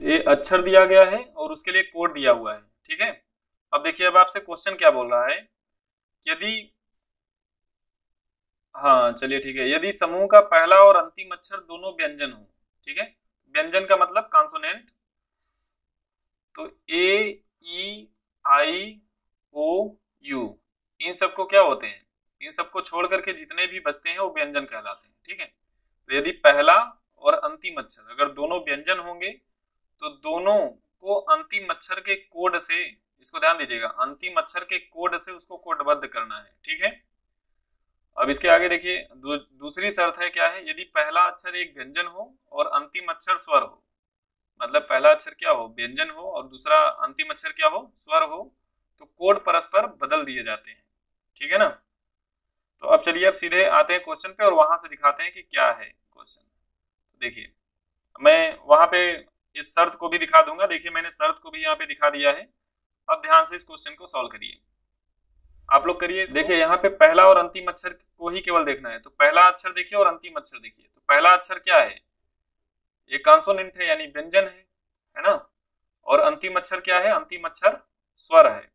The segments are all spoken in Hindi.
ये अक्षर दिया गया है और उसके लिए कोड दिया हुआ है, ठीक है। अब देखिए, अब आपसे क्वेश्चन क्या बोल रहा है, यदि, हाँ चलिए ठीक है, यदि समूह का पहला और अंतिम अक्षर दोनों व्यंजन हो, ठीक है, व्यंजन का मतलब कॉन्सोनेंट, तो ए, ई, आई, ओ, यू, इन सबको क्या होते हैं, इन सबको छोड़ करके जितने भी बचते हैं वो व्यंजन कहलाते हैं, ठीक है। तो यदि पहला और अंतिम अक्षर अगर दोनों व्यंजन होंगे तो दोनों को अंतिम अक्षर के कोड से, इसको ध्यान दीजिएगा, अंतिम अक्षर के कोड से उसको कोडबद्ध करना है, ठीक है। अब इसके आगे देखिए, दूसरी शर्त है क्या है, यदि पहला अक्षर एक व्यंजन हो और अंतिम अक्षर स्वर हो, मतलब पहला अक्षर क्या हो, व्यंजन हो, और दूसरा अंतिम अक्षर क्या हो, स्वर हो, तो कोड परस्पर बदल दिए जाते हैं, ठीक है ना। तो अब चलिए, अब सीधे आते हैं क्वेश्चन पे और वहां से दिखाते हैं कि क्या है क्वेश्चन। तो देखिए, मैं वहां पे इस शर्त को भी दिखा दूंगा, देखिए मैंने शर्त को भी यहाँ पे दिखा दिया है। अब ध्यान से इस क्वेश्चन को सॉल्व करिए, आप लोग करिए। देखिए यहाँ पे पहला और अंतिम अक्षर को ही केवल देखना है, तो पहला अक्षर देखिए और अंतिम अक्षर देखिए। तो पहला अक्षर क्या है, ये कॉन्सोनेंट है यानी व्यंजन है ना। और अंतिम अक्षर क्या है, अंतिम अक्षर स्वर है,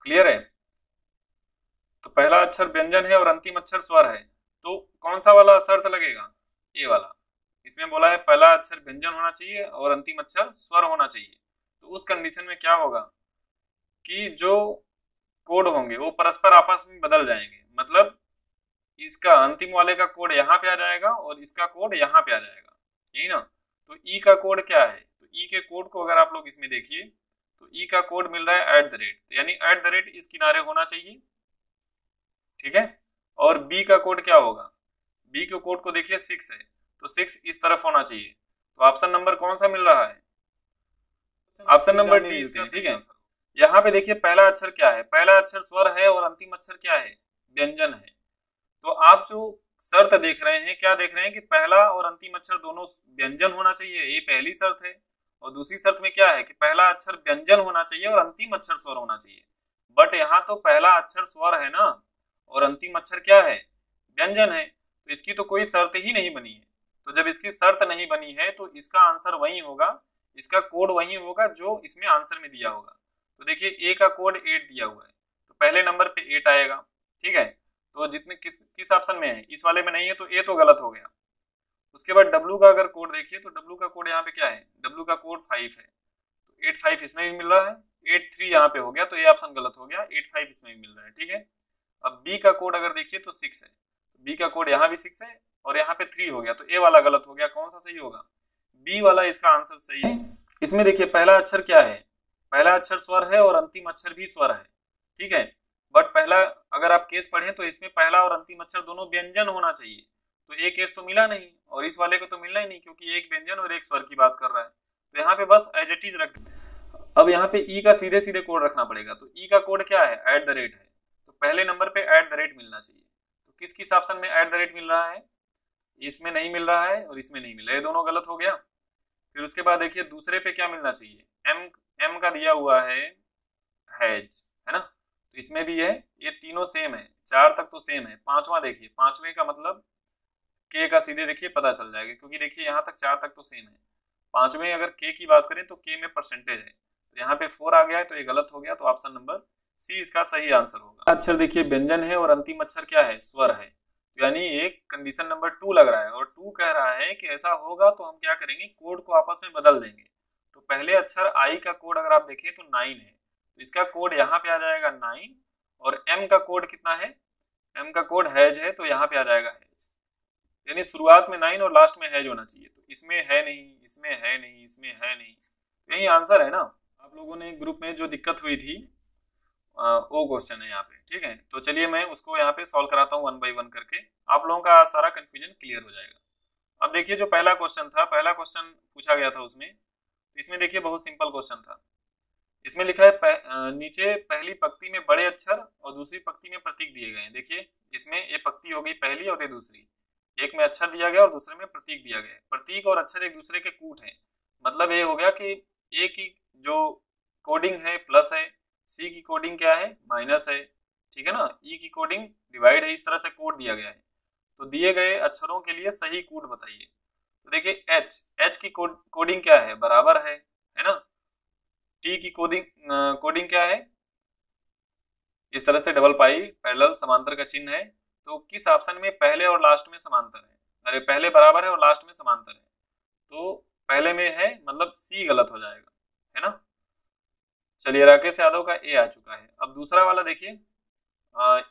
क्लियर है। तो पहला अक्षर व्यंजन है और अंतिम अक्षर स्वर है, तो कौन सा वाला शर्त लगेगा, ये वाला। इसमें बोला है पहला अक्षर व्यंजन होना चाहिए और अंतिम अक्षर स्वर होना चाहिए। तो उस कंडीशन में क्या होगा कि जो कोड होंगे वो परस्पर आपस में बदल जाएंगे, मतलब इसका अंतिम वाले का कोड यहाँ पे आ जाएगा और इसका कोड यहाँ पे आ जाएगा, यही ना। तो ई का कोड क्या है, तो ई के कोड को अगर आप लोग इसमें देखिए तो ई का कोड मिल रहा है @ तो यानी @ इस किनारे होना चाहिए, ठीक है। और बी का कोड क्या होगा, बी के कोड को देखिए 6 है, तो 6 इस तरफ होना चाहिए। तो ऑप्शन नंबर कौन सा मिल रहा है, ऑप्शन नंबर डी इसका, ठीक है। यहाँ पे देखिए पहला अक्षर क्या है, पहला अक्षर स्वर है और अंतिम अक्षर क्या है, व्यंजन है। तो आप जो शर्त देख रहे हैं, क्या देख रहे हैं कि पहला और अंतिम अक्षर दोनों व्यंजन होना चाहिए, ये पहली शर्त है। और दूसरी शर्त में क्या है कि पहला अक्षर व्यंजन होना चाहिए और अंतिम अक्षर स्वर होना चाहिए। बट यहाँ तो पहला अक्षर स्वर है ना और अंतिम अक्षर क्या है, व्यंजन है, तो इसकी तो कोई शर्त ही नहीं बनी है। तो जब इसकी शर्त नहीं बनी है तो इसका आंसर वही होगा, इसका कोड वही होगा जो इसमें आंसर में दिया होगा। तो देखिए ए का कोड 8 दिया हुआ है, तो पहले नंबर पे 8 आएगा, ठीक है। तो जितने किस ऑप्शन में है, इस वाले में नहीं है, तो ए तो गलत हो गया। उसके बाद डब्लू का अगर कोड देखिए तो डब्लू का कोड यहाँ पे क्या है, डब्लू का कोड 5 है, तो 8 5 इसमें भी मिल रहा है, 8 3 यहाँ पे हो गया, तो ये ऑप्शन गलत हो गया, 8 5 इसमें भी मिल रहा है, ठीक है। अब बी का कोड अगर देखिए तो 6 है, तो बी का कोड यहाँ भी 6 है और यहाँ पे 3 हो गया, तो ए वाला गलत हो गया। कौन सा सही होगा, बी वाला इसका आंसर सही है। इसमें देखिए पहला अक्षर क्या है, पहला अक्षर स्वर है और अंतिम अक्षर भी स्वर है, ठीक है। बट पहला अगर आप केस पढ़ें तो इसमें पहला और अंतिम अक्षर दोनों व्यंजन होना चाहिए, तो एक केस तो मिला नहीं और इस वाले को तो मिलना ही नहीं, क्योंकि एक व्यंजन और एक स्वर की बात कर रहा है। तो यहाँ पे बस एज इट इज रख देते। अब यहाँ पे ई का सीधे सीधे कोड रखना पड़ेगा, तो ई का कोड क्या है, @ है, तो पहले नंबर पे @ मिलना चाहिए। तो किस किस ऑप्शन में @ मिल रहा है, इसमें नहीं मिल रहा है और इसमें नहीं मिल रहा है, ये दोनों गलत हो गया। फिर उसके बाद देखिए दूसरे पे क्या मिलना चाहिए, एम का दिया हुआ हैज, है ना, तो इसमें भी है, ये तीनों सेम है, 4 तक तो सेम है। पांचवा देखिए, पांचवे का मतलब के का सीधे देखिए पता चल जाएगा, क्योंकि देखिए यहाँ तक 4 तक तो सेम है। पांचवें अगर के की बात करें तो के में परसेंटेज है, तो यहाँ पे 4 आ गया है, तो ये गलत हो गया, तो ऑप्शन नंबर सी इसका सही आंसर होगा। अक्षर देखिए व्यंजन है और अंतिम अक्षर क्या है, स्वर है, तो यानी एक कंडीशन नंबर 2 लग रहा है, और 2 कह रहा है कि ऐसा होगा तो हम क्या करेंगे, कोड को आपस में बदल देंगे। तो पहले अक्षर आई का कोड अगर आप देखें तो 9 है, तो इसका कोड यहाँ पे आ जाएगा 9, और एम का कोड कितना है, एम का कोड हैज है, तो यहाँ पे आ जाएगा हैज, यानी शुरुआत में 9 और लास्ट में हैज होना चाहिए। तो इसमें है नहीं, इसमें है नहीं, इसमें है नहीं, तो यही आंसर है ना। आप लोगों ने ग्रुप में जो दिक्कत हुई थी वो क्वेश्चन है यहाँ पे, ठीक है। तो चलिए मैं उसको यहाँ पे सॉल्व कराता हूँ 1 बाय 1 करके, आप लोगों का सारा कंफ्यूजन क्लियर हो जाएगा। अब देखिए जो पहला क्वेश्चन था, पहला क्वेश्चन पूछा गया था उसमें, तो इसमें देखिए बहुत सिंपल क्वेश्चन था। इसमें लिखा है नीचे पहली पंक्ति में बड़े अक्षर और दूसरी पंक्ति में प्रतीक दिए गए हैं। देखिए इसमें ये पंक्ति हो गई पहली और ये दूसरी, एक में अक्षर दिया गया और दूसरे में प्रतीक दिया गया। प्रतीक और अक्षर एक दूसरे के कूट हैं, मतलब ये हो गया कि ए की जो कोडिंग है प्लस है, सी की कोडिंग क्या है, माइनस है, ठीक है ना, ई की कोडिंग डिवाइड है, इस तरह से कोड दिया गया है। तो दिए गए अक्षरों के लिए सही कूट बताइए। तो देखिए एच की कोडिंग क्या है, बराबर है ना। टी की कोडिंग क्या है, इस तरह से डबल पाई पैरेलल समांतर का चिन्ह है। तो किस ऑप्शन में पहले और लास्ट में समांतर है, अरे पहले बराबर है और लास्ट में समांतर है, तो पहले में है मतलब सी गलत हो जाएगा, है ना। चलिए राकेश यादव का ए आ चुका है। अब दूसरा वाला देखिए,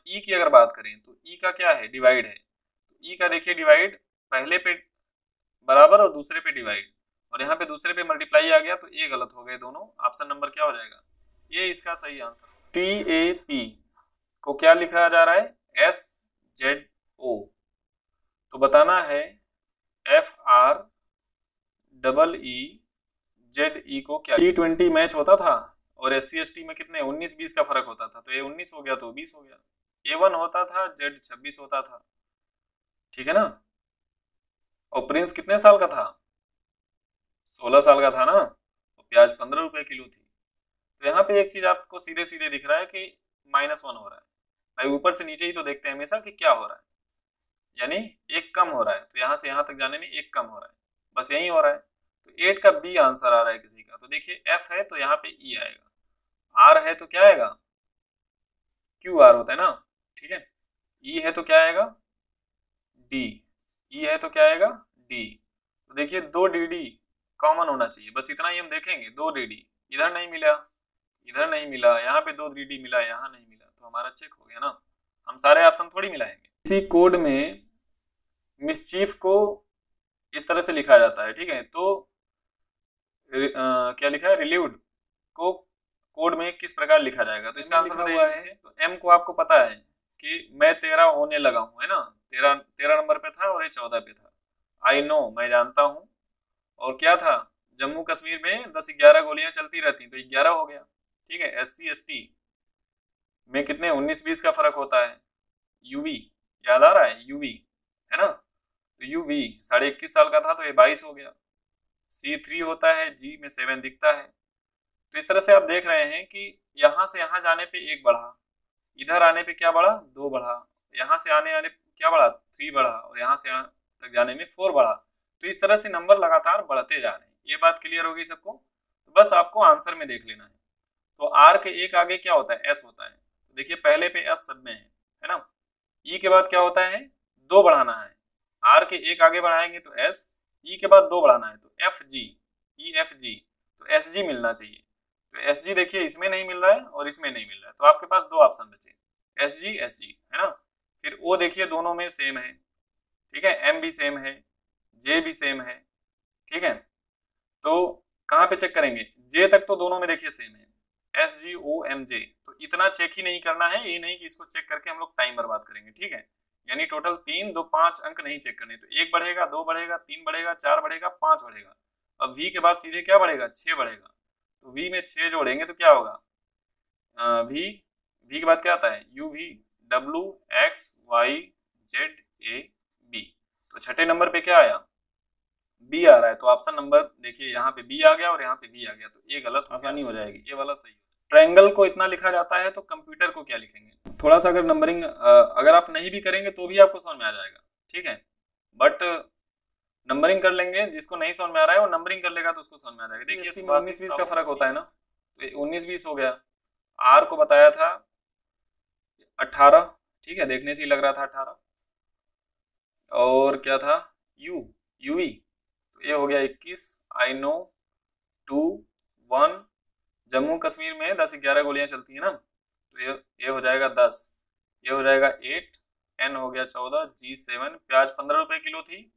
ई की अगर बात करें तो ई का क्या है, डिवाइड है। तो ई का देखिए डिवाइड, पहले पे बराबर और दूसरे पे डिवाइड, और यहाँ पे दूसरे पे मल्टीप्लाई आ गया, तो ये गलत हो गए दोनों। ऑप्शन नंबर क्या हो जाएगा, ये इसका सही आंसर। टी ए पी को क्या लिखा जा रहा है, एस जेड ओ, तो बताना है F R double E Z E को क्या। T20 मैच होता था और SC/ST में कितने 19-20 का फर्क होता था, तो ये 19 हो गया तो 20 हो गया। A1 होता था, Z 26 होता था, ठीक है ना। और प्रिंस कितने साल का था, 16 साल का था ना, और प्याज 15 रुपए किलो थी। तो यहाँ पे एक चीज आपको सीधे सीधे दिख रहा है कि -1 हो रहा है भाई, ऊपर से नीचे ही तो देखते हैं हमेशा कि क्या हो रहा है, यानी एक कम हो रहा है, तो यहाँ से यहाँ तक जाने में एक कम हो रहा है, बस यही हो रहा है। तो 8 का बी आंसर आ रहा है किसी का, तो देखिए एफ है तो यहाँ पे ई आएगा, आर है तो क्या आएगा, क्यू आर होता है ना, ठीक है। ई है तो क्या आएगा, डी, ई है तो क्या आएगा, डी। तो देखिए 2 डी कॉमन होना चाहिए, बस इतना ही हम देखेंगे। 2 डी इधर नहीं मिला, इधर नहीं मिला, यहाँ पे 2 डी मिला, यहाँ नहीं मिला, तो हमारा चेक हो गया ना। हम सारे ऑप्शन थोड़ी मिलाएंगे। इसी कोड में मिसचीफ को इस तरह से लिखा जाता है, ठीक है। तो क्या लिखा है, रिलीव्ड को कोड में किस प्रकार लिखा जाएगा, तो इसका आंसर बताइए। तो एम को आपको पता है कि मैं 13 होने लगा हूं, है ना, 13 नंबर पे था और ये 14 पे था। आई नो, मैं जानता हूं। और क्या था, जम्मू कश्मीर में 10-11 गोलियां चलती रहती, तो 11 हो गया, ठीक है। SC/ST में कितने 19-20 का फर्क होता है। यूवी याद आ रहा है, यूवी है ना, तो यूवी 21.5 साल का था, तो ये 22 हो गया। C3 होता है, G में 7 दिखता है। तो इस तरह से आप देख रहे हैं कि यहाँ से यहाँ जाने पे 1 बढ़ा, इधर आने पे क्या बढ़ा, 2 बढ़ा, यहाँ से आने क्या बढ़ा, 3 बढ़ा, और यहाँ से यहाँ तक जाने में 4 बढ़ा। तो इस तरह से नंबर लगातार बढ़ते जा रहे हैं। ये बात क्लियर होगी सबको, तो बस आपको आंसर में देख लेना है। तो आर के एक आगे क्या होता है, एस होता है। देखिए पहले पे एस सब में है ना। ई के बाद क्या होता है, 2 बढ़ाना है, आर के एक आगे बढ़ाएंगे तो एस, ई के बाद 2 बढ़ाना है तो F G, E F G, तो एस जी मिलना चाहिए। तो एस जी देखिए इसमें नहीं मिल रहा है और इसमें नहीं मिल रहा है, तो आपके पास 2 ऑप्शन बचे, एस जी है ना। फिर ओ देखिए दोनों में सेम है, ठीक है, एम भी सेम है, जे भी सेम है, ठीक है। तो कहाँ पे चेक करेंगे, जे तक तो दोनों में देखिए सेम है, SGOMJ। तो इतना चेक ही नहीं करना है, ये नहीं कि इसको चेक करके हम लोग टाइम बर्बाद करेंगे, ठीक है। यानी टोटल 3, 2, 5 अंक नहीं चेक करने, तो 1 बढ़ेगा, 2 बढ़ेगा, 3 बढ़ेगा, 4 बढ़ेगा, 5 बढ़ेगा। अब V के बाद सीधे क्या बढ़ेगा, 6 बढ़ेगा। तो V में 6 जोड़ेंगे तो क्या होगा, V के बाद क्या आता है, UV WXYZAB। तो छठे नंबर पे क्या आया, बी आ रहा है। तो ऑप्शन नंबर देखिए यहाँ पे बी आ गया और यहाँ पे बी आ गया, तो ये गलत आसानी हो जाएगी, ये वाला सही। ट्रायंगल को इतना लिखा जाता है, तो कंप्यूटर को क्या लिखेंगे, थोड़ा सा अगर नंबरिंग अगर आप नहीं भी करेंगे तो भी आपको समझ में आ जाएगा, ठीक है। बट नंबरिंग कर लेंगे, जिसको नहीं समझ में आ रहा है वो नंबरिंग कर लेगा तो उसको समझ में आ जाएगा। देखिए 19-20 का फर्क होता है ना, तो 19-20 हो गया। आर को बताया था 18, ठीक है, देखने से ही लग रहा था 18। और क्या था, यूवी, तो ये हो गया 21। I know 2, 1। जम्मू कश्मीर में 10-11 गोलियां चलती है ना, तो ये हो जाएगा 10, ये हो जाएगा 8, एन हो गया 14, G 7, प्याज 15 रुपए किलो थी,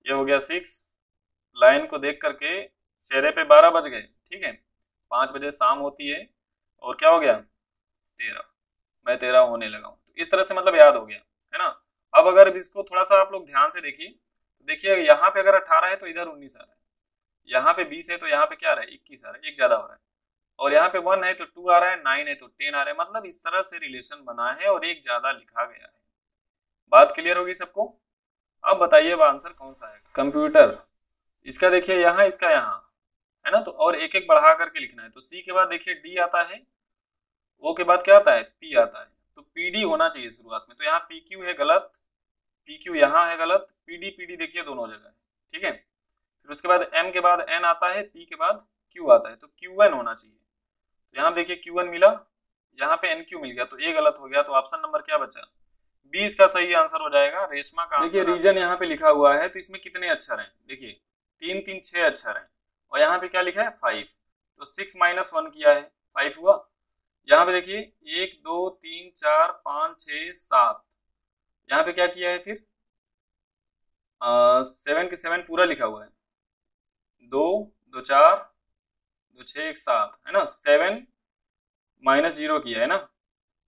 ये हो गया 6। लाइन को देख करके चेहरे पे 12 बज गए, ठीक है, 5 बजे शाम होती है, और क्या हो गया 13, मैं 13 होने लगा हूँ। तो इस तरह से मतलब याद हो गया, है ना। अब अगर इसको थोड़ा सा आप लोग ध्यान से देखिए, तो देखिए यहाँ पे अगर 18 है तो इधर 19 आ रहा है, यहाँ पे 20 है तो यहाँ पे क्या आ रहा है, 21 आ रहा है, एक ज्यादा हो रहा है। और यहाँ पे 1 है तो 2 आ रहा है, 9 है तो 10 आ रहा है, मतलब इस तरह से रिलेशन बना है और एक ज्यादा लिखा गया है। बात क्लियर होगी सबको। अब बताइए अब आंसर कौन सा आएगा, कंप्यूटर। इसका देखिए यहाँ, इसका यहाँ, है ना, तो और एक एक बढ़ा करके लिखना है। तो सी के बाद देखिए डी आता है, ओ के बाद क्या आता है, पी आता है, तो पीडी होना चाहिए शुरुआत में। तो यहाँ पी क्यू है गलत, पी क्यू यहाँ है गलत, पीडी देखिए दोनों जगह है, ठीक है। फिर उसके बाद m के बाद n आता है, p के बाद q आता है, तो qn होना चाहिए। तो यहाँ देखिए qn मिला, यहाँ पे nq मिल गया, तो a गलत हो गया। तो ऑप्शन नंबर क्या बचा? बी इसका सही आंसर हो जाएगा। रेशमा का देखिए रीजन यहाँ पे लिखा हुआ है, तो इसमें कितने अक्षर हैं? देखिए 3 3 6 अक्षर हैं, और यहाँ पे क्या लिखा है? 5। तो 6 - 1 किया है, 5 हुआ। यहाँ पे देखिए 1 2 3 4 5 6 7, यहाँ पे क्या किया है फिर? 7 के 7 पूरा लिखा हुआ है, 2 2 4 2 6 1 7, है ना। 7 - 0 किया है ना।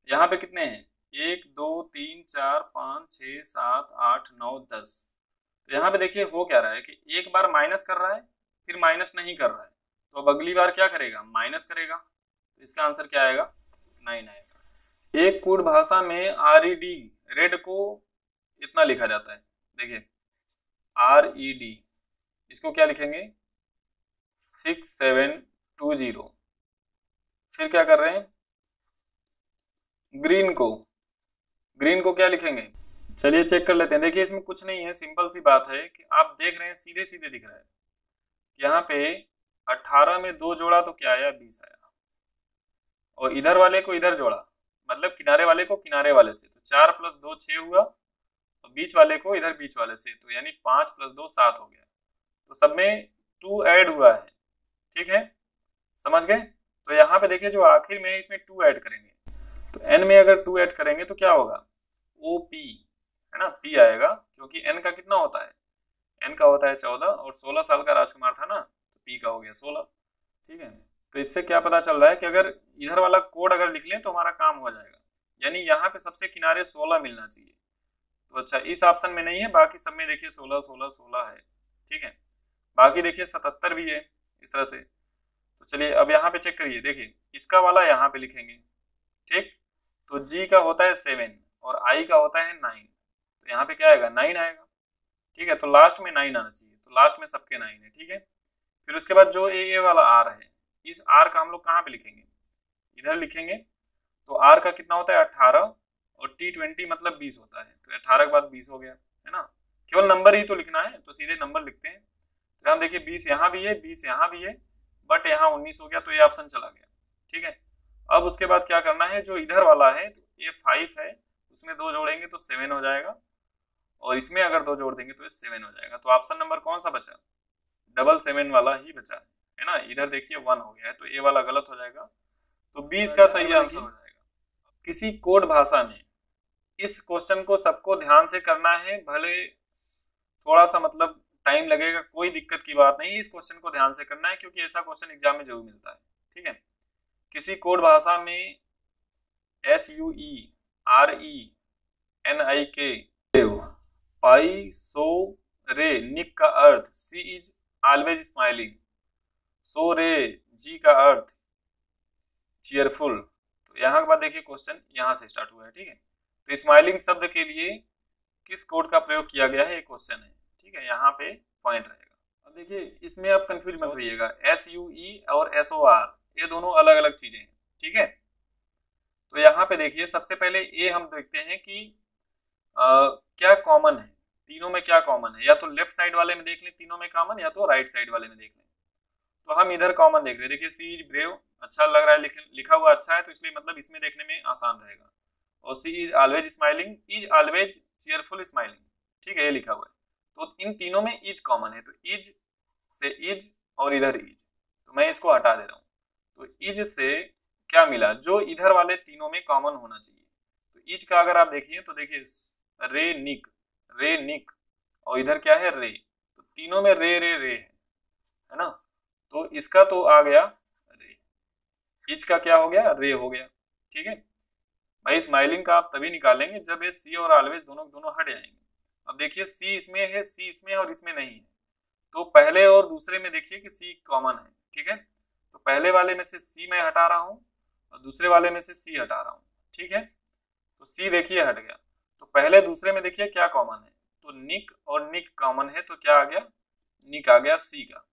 यहाँ पे कितने हैं? 1 2 3 4 5 6 7 8 9 10। तो यहाँ पे देखिए हो क्या रहा है कि एक बार माइनस कर रहा है, फिर माइनस नहीं कर रहा है, तो अब अगली बार क्या करेगा? माइनस करेगा। तो इसका आंसर क्या आएगा? 9 आएगा। एक कूट भाषा में RED, रेड को इतना लिखा जाता है। देखिए RED, इसको क्या लिखेंगे? 6720। फिर क्या कर रहे हैं? ग्रीन को क्या लिखेंगे? चलिए चेक कर लेते हैं। देखिए इसमें कुछ नहीं है, सिंपल सी बात है कि आप देख रहे हैं सीधे सीधे दिख रहा है। यहाँ पे 18 में 2 जोड़ा तो क्या आया? 20 आया, और इधर वाले को इधर जोड़ा, मतलब किनारे वाले को किनारे वाले से, तो 4 + 2 6 हुआ, और बीच वाले को इधर बीच वाले से, तो यानी 5 + 2 7 हो गया। तो सब में 2 ऐड हुआ है, ठीक है, समझ गए। तो यहाँ पे देखिए जो आखिर में है इसमें 2 ऐड करेंगे, तो n में अगर 2 ऐड करेंगे तो क्या होगा? OP, है ना, P आएगा, क्योंकि n का कितना होता है? n का होता है 14, और 16 साल का राजकुमार था ना, तो P का हो गया 16, ठीक है। तो इससे क्या पता चल रहा है कि अगर इधर वाला कोड अगर लिख लें तो हमारा काम हो जाएगा, यानी यहाँ पे सबसे किनारे 16 मिलना चाहिए। तो अच्छा, इस ऑप्शन में नहीं है, बाकी सब में देखिए 16 16 16 है, ठीक है। बाकी देखिए 77 भी है, इस तरह से। तो चलिए अब यहाँ पे चेक करिए, देखिए इसका वाला यहाँ पे लिखेंगे, ठीक। तो G का होता है 7 और I का होता है 9, तो यहाँ पे क्या आएगा? 9 आएगा, ठीक है। तो लास्ट में 9 आना चाहिए, तो लास्ट में सबके 9 है, ठीक है। फिर उसके बाद जो ए वाला R है, इस R का हम लोग कहाँ पे लिखेंगे? इधर लिखेंगे। तो R का कितना होता है? 18, और T20 मतलब 20 होता है, तो 18 के बाद 20 हो गया, है ना। केवल नंबर ही तो लिखना है, तो सीधे नंबर लिखते हैं। तो हम देखिए 20 यहाँ भी है, 20 यहाँ भी है, बट यहाँ 19 हो गया, तो ये ऑप्शन चला गया, ठीक है। अब उसके बाद क्या करना है? जो इधर वाला है, तो ये 5 है, उसमें 2 जोड़ेंगे तो 7 हो जाएगा, और इसमें अगर 2 जोड़ देंगे तो ये 7 हो जाएगा। तो ऑप्शन नंबर कौन सा बचा? 777 वाला ही बचा है ना। इधर देखिए 1 हो गया है, तो ए वाला गलत हो जाएगा, तो 20 का सही आंसर हो जाएगा। किसी कोड भाषा में इस क्वेश्चन को सबको ध्यान से करना है, भले थोड़ा सा मतलब टाइम लगेगा, कोई दिक्कत की बात नहीं, इस क्वेश्चन को ध्यान से करना है, क्योंकि ऐसा क्वेश्चन एग्जाम में जरूर मिलता है, ठीक है। किसी कोड भाषा में SUERENIK पाइसोरेनिक का अर्थ सी इज ऑलवेज स्माइलिंग, सोरे जी का अर्थ चीयरफुल। तो यहाँ के बाद देखिए क्वेश्चन यहाँ से स्टार्ट हुआ है, ठीक है। तो स्माइलिंग शब्द के लिए किस कोड का प्रयोग किया गया है, ये क्वेश्चन है, ठीक है, यहाँ पे पॉइंट रहेगा। अब देखिए इसमें आप कंफ्यूज मत होइएगा, SUE और SOR ये दोनों अलग अलग चीजें हैं, ठीक है। तो यहाँ पे देखिए सबसे पहले ये हम देखते हैं कि क्या कॉमन है, तीनों में क्या कॉमन है। या तो लेफ्ट साइड वाले में देख लें तीनों में कॉमन, या तो राइट साइड वाले में देख लें। तो हम इधर कॉमन देख रहे हैं, देखिए सी इज ब्रेव, अच्छा लग रहा है, लिखा हुआ अच्छा है, तो इसलिए मतलब इसमें देखने में आसान रहेगा। और she is always smiling, is always cheerful smiling, ठीक है, ये लिखा हुआ है। तो इन तीनों में इज कॉमन है, तो इज से इज और इधर इज, तो मैं इसको हटा दे रहा हूँ। तो इज से क्या मिला? जो इधर वाले तीनों में कॉमन होना चाहिए। तो इज का अगर आप देखिए तो देखिए रे निक, और इधर क्या है? रे, तो तीनों में रे रे रे है ना। तो इसका तो आ गया रे, इज का क्या हो गया? रे हो गया, ठीक है भाई। स्माइलिंग का आप तभी निकालेंगे जब ये सी और ऑलवेज दोनों हट जाएंगे। अब देखिए सी इसमें है, सी इसमें है, और इसमें नहीं है, तो पहले और दूसरे में देखिए कि सी कॉमन है, ठीक है। तो पहले वाले में से सी मैं हटा रहा हूँ, और दूसरे वाले में से सी हटा रहा हूँ, ठीक है। तो सी देखिए हट गया, तो पहले दूसरे में देखिए क्या कॉमन है, तो निक और निक कॉमन है, तो क्या आ गया? निक आ गया सी का।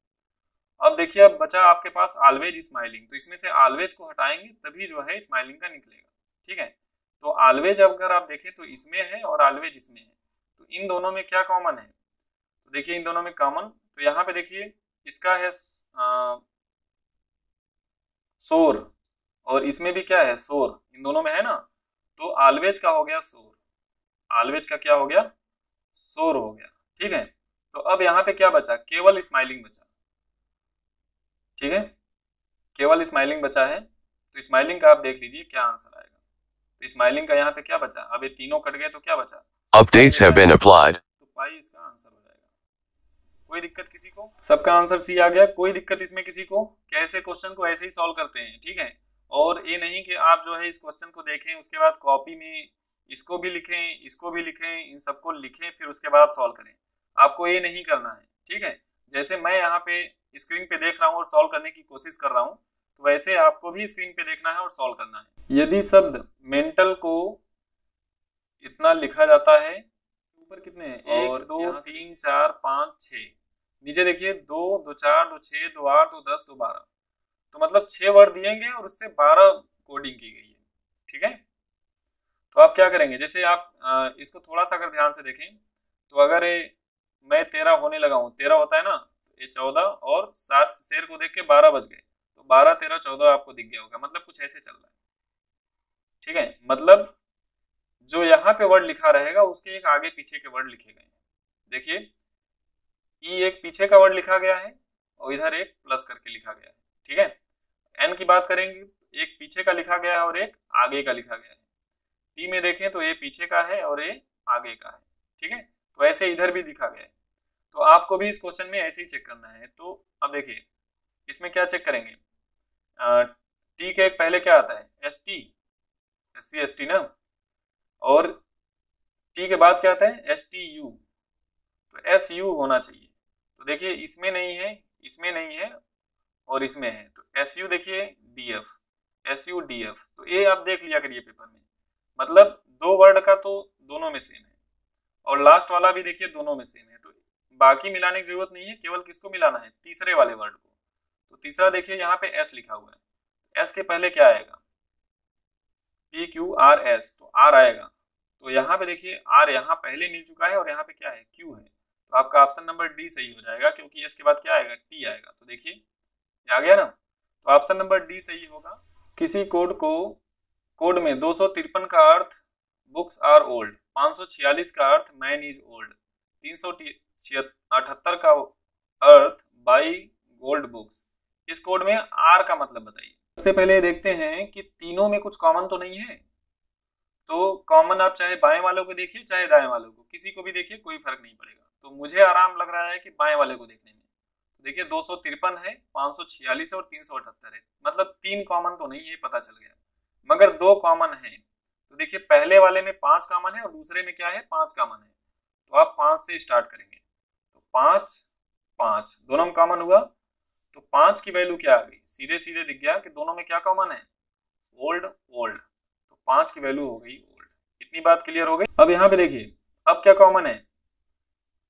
अब देखिए अब बचा आपके पास ऑलवेज स्माइलिंग, तो इसमें से ऑलवेज को हटाएंगे तभी जो है स्माइलिंग का निकलेगा, ठीक है। तो ऑलवेज अगर आप देखें तो इसमें है और ऑलवेज इसमें है, तो इन दोनों में क्या कॉमन है? तो देखिए इन दोनों में कॉमन तो यहाँ पे देखिए इसका है शोर और इसमें भी क्या है शोर, इन दोनों में है ना। तो ऑलवेज का हो गया शोर, ऑलवेज का क्या हो गया शोर हो गया। ठीक है, तो अब यहाँ पे क्या बचा, केवल स्माइलिंग बचा। ठीक है, केवल स्माइलिंग बचा है। तो स्माइलिंग का आप देख लीजिए क्या आंसर आएगा। तो स्माइलिंग का यहाँ पे क्या बचा, अब ये तीनों कट गए तो क्या बचा, Updates have been applied. तो पाई इसका आंसर हो जाएगा। कोई दिक्कत किसी को, सबका आंसर सी आ गया, कोई दिक्कत इसमें किसी को। कैसे क्वेश्चन को ऐसे ही सॉल्व करते हैं। ठीक है, और ये नहीं कि आप जो है इस क्वेश्चन को देखें उसके बाद कॉपी में इसको भी लिखें इसको भी लिखें, इन सबको लिखें फिर उसके बाद सॉल्व करें। आपको ये नहीं करना है। ठीक है, जैसे मैं यहाँ पे स्क्रीन पे देख रहा हूँ और सॉल्व करने की कोशिश कर रहा हूँ, तो वैसे आपको भी स्क्रीन पे देखना है और सॉल्व करना है। यदि शब्द मेंटल को इतना लिखा जाता है, ऊपर कितने हैं, 1 2 3 4 5 6, नीचे देखिए 2 2 4 2 6 2 8 2 10 2 12, तो मतलब 6 वर्ड दिएंगे और उससे 12 कोडिंग की गई है। ठीक है, तो आप क्या करेंगे, जैसे आप इसको थोड़ा सा अगर ध्यान से देखें तो अगर मैं 13 होने लगा हूँ, 13 होता है ना, तो ये 14 और 7 शेर को देख के 12 बज गए, तो 12 13 14 आपको दिख गया होगा, मतलब कुछ ऐसे चल रहा है। ठीक है, मतलब जो यहाँ पे वर्ड लिखा रहेगा उसके एक आगे पीछे के वर्ड लिखे गए हैं। देखिए ई एक पीछे का वर्ड लिखा गया है और इधर एक प्लस करके लिखा गया है। ठीक है, एन की बात करेंगे, एक पीछे का लिखा गया है और एक आगे का लिखा गया है। टी में देखें तो ये पीछे का है और ये आगे का है। ठीक है, तो ऐसे इधर भी दिखा गया है। तो आपको भी इस क्वेश्चन में ऐसे ही चेक करना है। तो अब देखिए इसमें क्या चेक करेंगे, टी के एक पहले क्या आता है, S T, S C S T ना, और टी के बाद क्या आता है, एस टी यू, तो एस यू होना चाहिए। तो देखिए इसमें नहीं है, इसमें नहीं है और इसमें है, तो एस यू देखिए D F, S U D F, तो ये आप देख लिया करिए पेपर में, मतलब दो वर्ड का तो दोनों में सेम है और लास्ट वाला भी देखिए दोनों में सेम है, तो बाकी मिलाने की जरूरत नहीं है, केवल किसको मिलाना है, तीसरे वाले वर्ड को। तो तीसरा देखिए यहाँ पे एस लिखा हुआ है, तो एस के पहले क्या आएगा, पी क्यू आर एस, तो आर आएगा। तो यहाँ पे देखिए आर यहाँ पहले मिल चुका है और यहाँ पे क्या है, क्यू है, तो आपका ऑप्शन नंबर डी सही हो जाएगा, क्योंकि एस के बाद क्या आएगा, टी आएगा। तो देखिए आ गया ना, तो ऑप्शन नंबर डी सही होगा। किसी कोड में 253 का अर्थ बुक्स आर ओल्ड, 546 का अर्थ मैन इज ओल्ड, 378 का अर्थ बाई गोल्ड बुक्स, इस कोड में आर का मतलब बताइए। सबसे पहले देखते हैं कि तीनों में कुछ कॉमन तो नहीं है। तो कॉमन आप चाहे बाएं वालों को देखिए चाहे दाएं वालों को, किसी को भी देखिए कोई फर्क नहीं पड़ेगा। तो मुझे आराम लग रहा है कि बाएं वाले को देखने में। तो देखिए 253 है, 546 है और 378 है, मतलब 3 कॉमन तो नहीं है, पता चल गया, मगर 2 कॉमन है। तो देखिए पहले वाले में 5 कॉमन है और दूसरे में क्या है, 5 कॉमन है। तो आप 5 से स्टार्ट करेंगे, तो 5 5 दोनों में कॉमन हुआ, तो 5 की वैल्यू क्या आ गई, सीधे सीधे दिख गया कि दोनों में क्या कॉमन है, ओल्ड ओल्ड, तो 5 की वैल्यू हो गई ओल्ड। इतनी बात क्लियर हो गई। अब यहाँ पे देखिए अब क्या कॉमन है,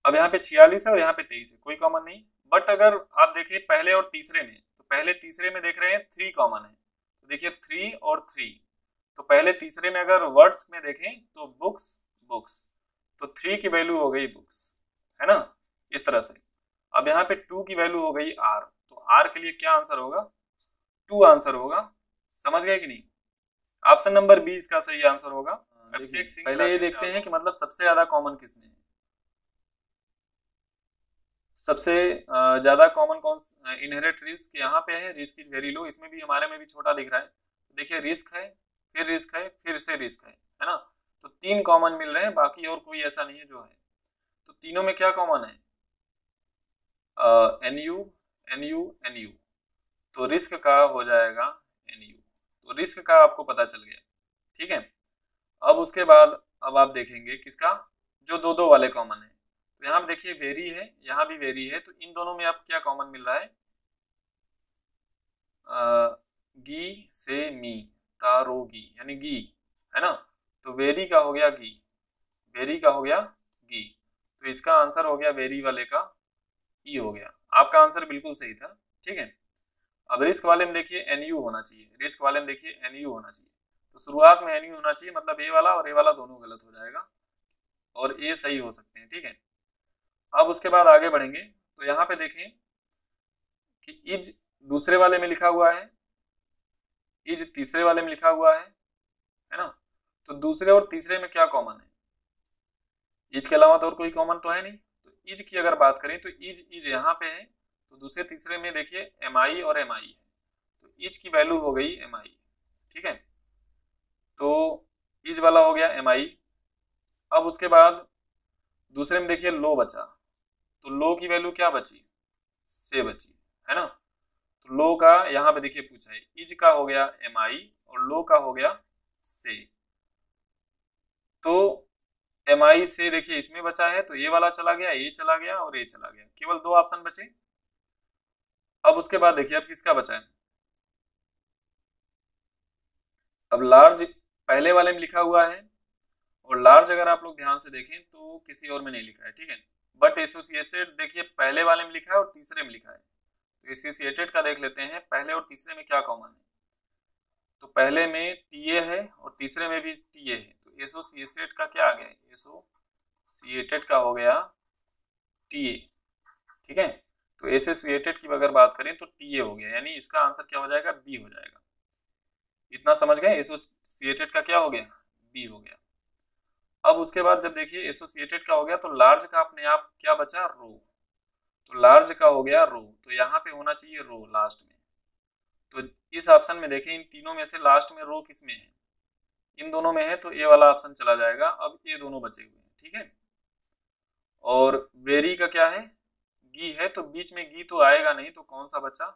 अब यहाँ पे 46 है और यहाँ पे 23 है, कोई कॉमन नहीं। बट अगर आप देखिए पहले और तीसरे में, तो पहले तीसरे में देख रहे हैं 3 कॉमन है, तो देखिए 3 और 3, तो पहले तीसरे में अगर वर्ड्स में देखें तो बुक्स बुक्स, तो 3 की वैल्यू हो गई बुक्स, है ना, इस तरह से। अब यहाँ पे 2 की वैल्यू हो गई आर, तो आर के लिए क्या आंसर होगा, 2 आंसर होगा। समझ गए कि नहीं, ऑप्शन नंबर बी इसका सही आंसर होगा। पहले ये देखते हैं कि मतलब सबसे ज्यादा कॉमन किसमें है। सबसे ज्यादा कॉमन कौन, इनहेरिट रिस्क यहाँ पे है, रिस्क इज वेरी लो, इसमें भी हमारे में भी छोटा दिख रहा है। देखिए रिस्क है, फिर रिस्क है, फिर से रिस्क है ना, तो 3 कॉमन मिल रहे हैं, बाकी और कोई ऐसा नहीं है जो है। तो तीनों में क्या कॉमन है, N U N U N U, तो रिस्क का हो जाएगा एन यू, तो रिस्क का आपको पता चल गया। ठीक है, अब उसके बाद अब आप देखेंगे किसका, जो 2 वाले कॉमन है। तो यहाँ पे देखिए वेरी है, यहाँ भी वेरी है, तो इन दोनों में अब क्या कॉमन मिल रहा है, गी से मी, तारोगी यानी गी, है ना, तो वेरी का हो गया गी, वेरी का हो गया गी, तो इसका आंसर हो गया वेरी वाले का ई हो गया। आपका आंसर बिल्कुल सही था। ठीक है, अब रिस्क वाले में देखिए एन यू होना चाहिए, रिस्क वाले में देखिए एन यू होना चाहिए, तो शुरुआत में एन यू होना चाहिए, मतलब ए वाला और ए वाला दोनों गलत हो जाएगा और ए सही हो सकते हैं। ठीक है, अब उसके बाद आगे बढ़ेंगे तो यहाँ पे देखें कि इज दूसरे वाले में लिखा हुआ है, इज तीसरे वाले में लिखा हुआ है ना। तो दूसरे और तीसरे में क्या कॉमन है? इज के अलावा तो और कोई कॉमन तो है नहीं। तो इज की अगर बात करें तो इज यहाँ पे है, तो दूसरे तीसरे में देखिए mi और mi है, तो इज की वैल्यू हो गई mi। ठीक है, तो इज वाला हो गया mi। अब उसके बाद दूसरे में देखिए लो बचा, तो लो की वैल्यू क्या बची? से बची, है ना। तो लो का यहाँ पे देखिए पूछा है, इज का हो गया mi और लो का हो गया से। तो mi से देखिए इसमें बचा है, तो ये वाला चला गया, ये चला गया और ये चला गया, केवल दो ऑप्शन बचे। अब उसके बाद देखिए अब किसका बचा है? अब लार्ज पहले वाले में लिखा हुआ है, और लार्ज अगर आप लोग ध्यान से देखें तो किसी और में नहीं लिखा है, ठीक है। बट एसोसिएटेड देखिए पहले वाले में लिखा है और तीसरे में लिखा है। तो एसोसिएटेड का देख लेते हैं, पहले और तीसरे में क्या कॉमन है। तो पहले में TA है और तीसरे में भी TA है, तो एसोसिएटेड का क्या आ गया? एसोसिएटेड का हो गया TA। ठीक है, तो एसोसिएटेड की अगर बात करें तो TA हो गया, यानी इसका आंसर क्या हो जाएगा? B हो जाएगा। इतना समझ गए? एसोसिएटेड का क्या हो गया? B हो गया। अब उसके बाद जब देखिए एसोसिएटेड का हो गया, तो लार्ज का अपने आप क्या बचा? रो। तो लार्ज का हो गया रो, तो यहाँ पे होना चाहिए रो लास्ट में। तो इस ऑप्शन में देखें इन तीनों में से लास्ट में रो किस में है? इन दोनों में है, तो ए वाला ऑप्शन चला जाएगा। अब ये दोनों बचे हुए हैं, ठीक है। और वेरी का क्या है? गी है, तो बीच में गी तो आएगा नहीं, तो कौन सा बचा?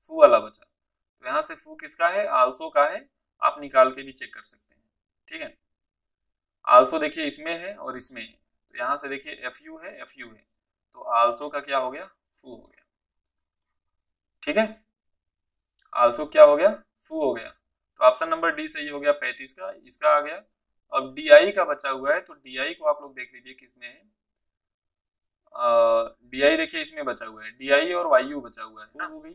फू वाला बचा। तो यहाँ से फू किसका है? आल्सो का है, आप निकाल के भी चेक कर सकते हैं, ठीक है। आल्सो देखिए इसमें है और इसमें है, तो यहाँ से देखिए एफ यू है, तो आल्सो का क्या हो गया? फू हो गया, ठीक है। आल्सो क्या हो गया? फू हो गया। तो ऑप्शन नंबर डी सही हो गया 35 का, इसका आ गया। अब डी का बचा हुआ है, तो डी को आप लोग देख लीजिए किसमें है। डी देखिए इसमें बचा हुआ है, डी और वायु बचा हुआ है ना, हो गई।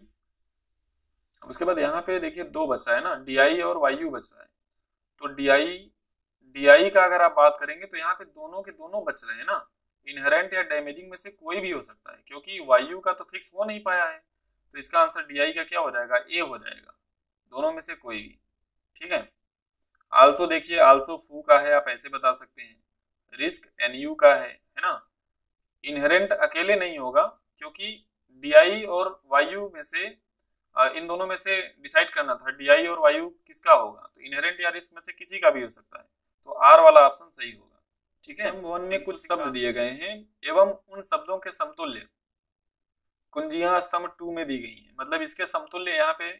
अब उसके बाद यहाँ पे देखिए दो बच रहा है ना, डी और वायु बच रहा है। तो डी का अगर आप बात करेंगे तो यहाँ पे दोनों के दोनों बच रहे हैं ना। इनहेरेंट या डैमेजिंग में से कोई भी हो सकता है, क्योंकि वायु का तो फिक्स हो नहीं पाया है। तो इसका आंसर डी का क्या हो जाएगा? ए हो जाएगा, दोनों में से कोई भी, ठीक है। आल्सो देखिए आल्सो फू का है, आप ऐसे बता सकते हैं। रिस्क एनयू का है ना। इनहेरेंट अकेले नहीं होगा, क्योंकि डी और वायु में से इन दोनों में से डिसाइड करना था, डी और वायु किसका होगा। तो इनहेरेंट या रिस्क में से किसी का भी हो सकता है, तो आर वाला ऑप्शन सही होगा, ठीक है। वन में कुछ शब्द दिए गए हैं एवं उन शब्दों के समतुल्य कुंजियां स्तंभ 2 में दी गई हैं। मतलब इसके समतुल्य यहाँ पे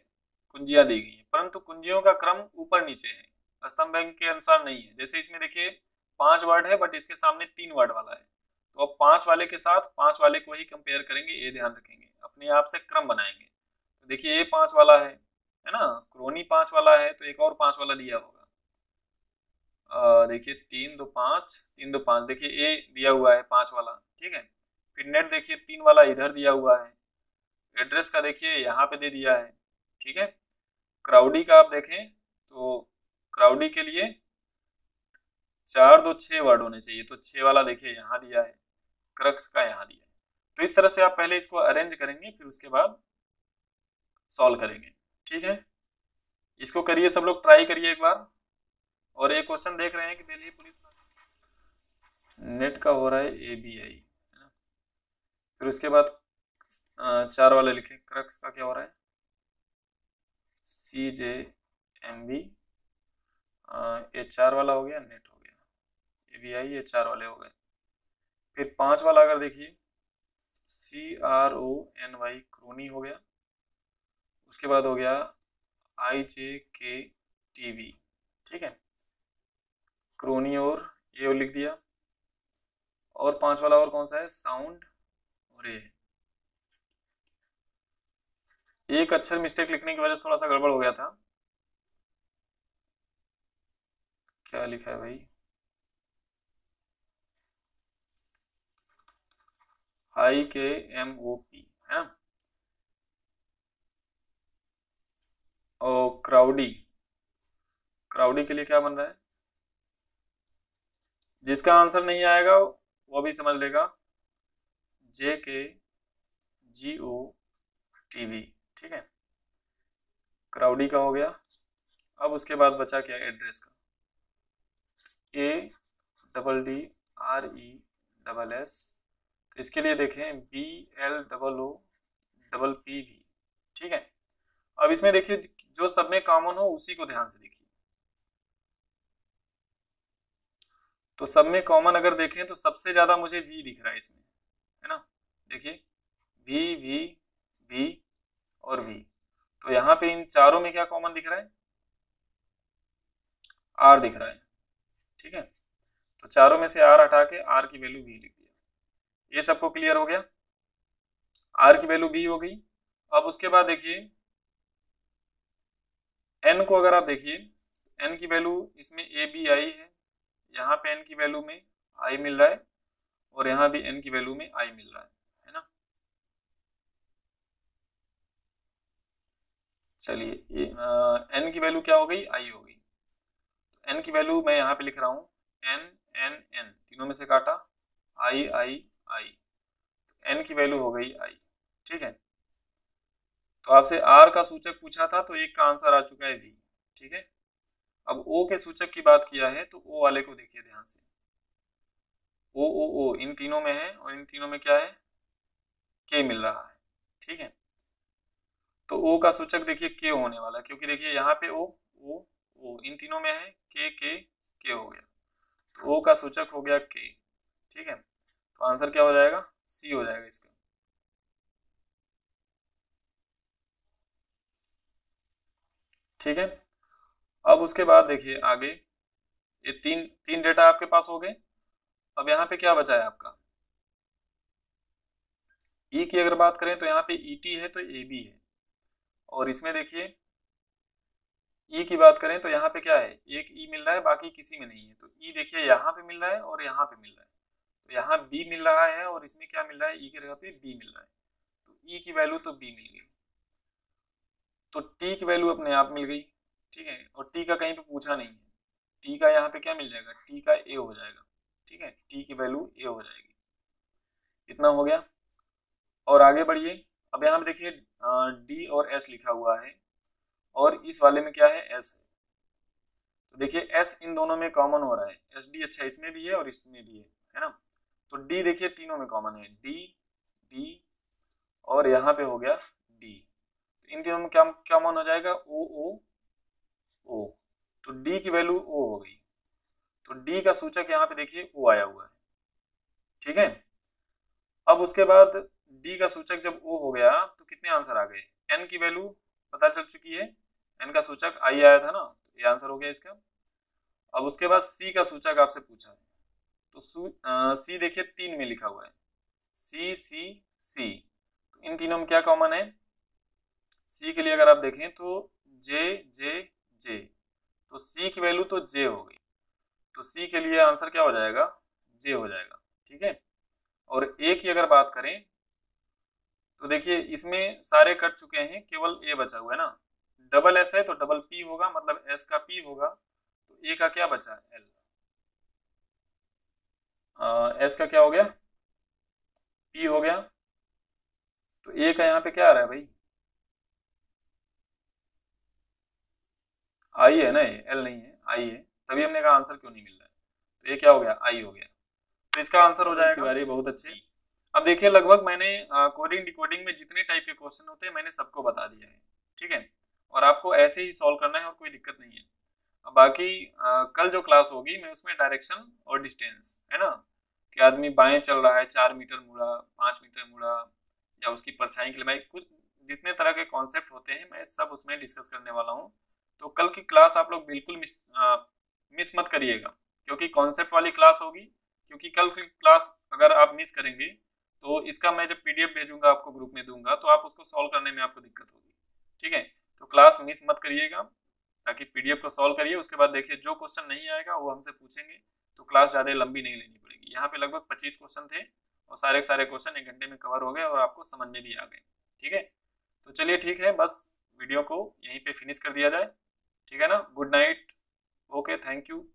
कुंजियां दी गई हैं, परंतु कुंजियों का क्रम ऊपर नीचे है, स्तंभ बैंक के अनुसार नहीं है। जैसे इसमें देखिए 5 वर्ड है, बट इसके सामने 3 वर्ड वाला है, तो अब 5 वाले के साथ 5 वाले को ही कंपेयर करेंगे, ये ध्यान रखेंगे, अपने आप से क्रम बनाएंगे। तो देखिए ये 5 वाला है ना, क्रोनी 5 वाला है, तो एक और 5 वाला दिया होगा। देखिए 3 2 5, 3 2 5, देखिए ए दिया हुआ है 5 वाला, ठीक है। फिर नेट देखिए 3 वाला इधर दिया हुआ है। एड्रेस का देखिए यहाँ पे दे दिया है, ठीक है। क्राउडी का आप देखें तो क्राउडी के लिए 4 2 6 वर्ड होने चाहिए, तो 6 वाला देखिए यहाँ दिया है। क्रक्स का यहाँ दिया है। तो इस तरह से आप पहले इसको अरेंज करेंगे, फिर उसके बाद सॉल्व करेंगे, ठीक है। इसको करिए, सब लोग ट्राई करिए एक बार। और एक क्वेश्चन देख रहे हैं कि दिल्ली पुलिस नेट का हो रहा है ABI, है ना। फिर उसके बाद 4 वाले लिखे, क्रक्स का क्या हो रहा है? CJMB। ये 4 वाला हो गया, नेट हो गया, ABI, ये 4 वाले हो गए। फिर 5 वाला अगर देखिए CRONY, क्रोनी हो गया। उसके बाद हो गया IJKTV, ठीक है, क्रोनी और ये लिख दिया। और 5 वाला और कौन सा है? साउंड और ये। एक अक्षर मिस्टेक लिखने की वजह से थोड़ा सा गड़बड़ हो गया था। क्या लिखा है भाई? IKMOP, है ना। और क्राउडी, क्राउडी के लिए क्या बन रहा है? जिसका आंसर नहीं आएगा वो भी समझ लेगा, JK GOTV, ठीक है। क्राउडी का हो गया। अब उसके बाद बचा क्या, एड्रेस का, ADDRESS। तो इसके लिए देखें BLOOPPV, ठीक है। अब इसमें देखिए जो सब में कॉमन हो उसी को ध्यान से देखिए। तो सब में कॉमन अगर देखें तो सबसे ज्यादा मुझे V दिख रहा है इसमें, है ना। देखिए V V V और V। तो यहाँ पे इन चारों में क्या कॉमन दिख रहा है, R दिख रहा है, ठीक है। तो चारों में से R हटा के R की वैल्यू V लिख दिया। ये सबको क्लियर हो गया, R की वैल्यू V हो गई। अब उसके बाद देखिए N को अगर आप देखिए, N की वैल्यू इसमें ABI है, यहाँ पे N की वैल्यू में I मिल रहा है और यहाँ भी N की वैल्यू में I मिल रहा है ना। चलिए N की वैल्यू क्या हो गई, I हो गई। तो N की वैल्यू मैं यहाँ पे लिख रहा हूँ N N N, तीनों में से काटा I I I, तो N की वैल्यू हो गई I, ठीक है। तो आपसे R का सूचक पूछा था तो एक का आंसर आ चुका है V, ठीक है। अब O के सूचक की बात किया है तो O वाले को देखिए ध्यान से, O O O इन तीनों में है और इन तीनों में क्या है, K मिल रहा है, ठीक है। तो O का सूचक देखिए K होने वाला है, क्योंकि देखिए यहाँ पे O O O इन तीनों में है, K K K हो गया, तो O का सूचक हो गया K, ठीक है। तो आंसर क्या हो जाएगा, C हो जाएगा इसका, ठीक है। अब उसके बाद देखिए आगे, ये तीन डेटा आपके पास हो गए। अब यहाँ पे क्या बचा है आपका, E की अगर बात करें तो यहाँ पे ET है तो AB है, और इसमें देखिए E की बात करें तो यहाँ पे क्या है, एक E मिल रहा है बाकी किसी में नहीं है। तो E देखिए यहाँ पे मिल रहा है और यहाँ पे मिल रहा है, तो यहाँ B मिल रहा है और इसमें क्या मिल रहा है, E की जगह पे B मिल रहा है। तो E की वैल्यू तो B मिल गई, तो T की वैल्यू अपने आप मिल गई, ठीक है। और T का कहीं पे पूछा नहीं है, T का यहाँ पे क्या मिल जाएगा, T का A हो जाएगा, ठीक है। T की वैल्यू A हो जाएगी, इतना हो गया। और आगे बढ़िए, अब यहाँ पे देखिए D और S लिखा हुआ है और इस वाले में क्या है, S है। तो देखिए S इन दोनों में कॉमन हो रहा है, SD अच्छा इसमें भी है और इसमें भी है ना। तो D देखिए तीनों में कॉमन है, D D और यहाँ पे हो गया D। तो इन तीनों में क्या कॉमन हो जाएगा, O O O। तो D की वैल्यू O हो गई, तो D का सूचक यहाँ पे देखिए O आया हुआ है, ठीक है। अब उसके बाद D का सूचक जब O हो गया तो कितने आंसर आ गए, N की वैल्यू पता चल चुकी है, N का सूचक I आया था ना, तो ये आंसर हो गया इसका। अब उसके बाद C का सूचक आपसे पूछा है, तो C देखिए 3 में लिखा हुआ है, C C C। तो इन तीनों में क्या कॉमन है, C के लिए अगर आप देखें तो J J J, तो C की वैल्यू तो J हो गई, तो C के लिए आंसर क्या हो जाएगा, J हो जाएगा, ठीक है। और A की अगर बात करें तो देखिए इसमें सारे कट चुके हैं, केवल A बचा हुआ है ना। डबल S है तो डबल P होगा, मतलब S का P होगा, तो A का क्या बचा, L। S का क्या हो गया, P हो गया, तो A का यहाँ पे क्या आ रहा है भाई, I है ना, ये L नहीं है, I है, तभी हमने कहा आंसर क्यों नहीं मिल रहा है। तो ये क्या हो गया, I हो गया, तो इसका आंसर हो जाएगा तिवारी, बहुत अच्छे। अब देखिए लगभग मैंने कोडिंग डिकोडिंग में जितने टाइप के क्वेश्चन होते हैं मैंने सबको बता दिया है, ठीक है। और आपको ऐसे ही सॉल्व करना है और कोई दिक्कत नहीं है। अब बाकी कल जो क्लास होगी मैं उसमें डायरेक्शन और डिस्टेंस, है ना, कि आदमी बाएं चल रहा है 4 मीटर मुड़ा, 5 मीटर मुड़ा, या उसकी परछाई की लंबाई, कुछ जितने तरह के कॉन्सेप्ट होते हैं मैं सब उसमें डिस्कस करने वाला हूँ। तो कल की क्लास आप लोग बिल्कुल मिस मत करिएगा, क्योंकि कॉन्सेप्ट वाली क्लास होगी। क्योंकि कल की क्लास अगर आप मिस करेंगे तो इसका मैं जब PDF भेजूंगा आपको ग्रुप में दूंगा तो आप उसको सॉल्व करने में आपको दिक्कत होगी, ठीक है। तो क्लास मिस मत करिएगा, ताकि PDF को सॉल्व करिए। उसके बाद देखिए जो क्वेश्चन नहीं आएगा वो हमसे पूछेंगे, तो क्लास ज़्यादा लंबी नहीं लेनी पड़ेगी। यहाँ पे लगभग 25 क्वेश्चन थे और सारे के सारे क्वेश्चन 1 घंटे में कवर हो गए और आपको समझ में भी आ गए, ठीक है। तो चलिए ठीक है, बस वीडियो को यहीं पे फिनिश कर दिया जाए, ठीक है ना। Good night, okay, thank you.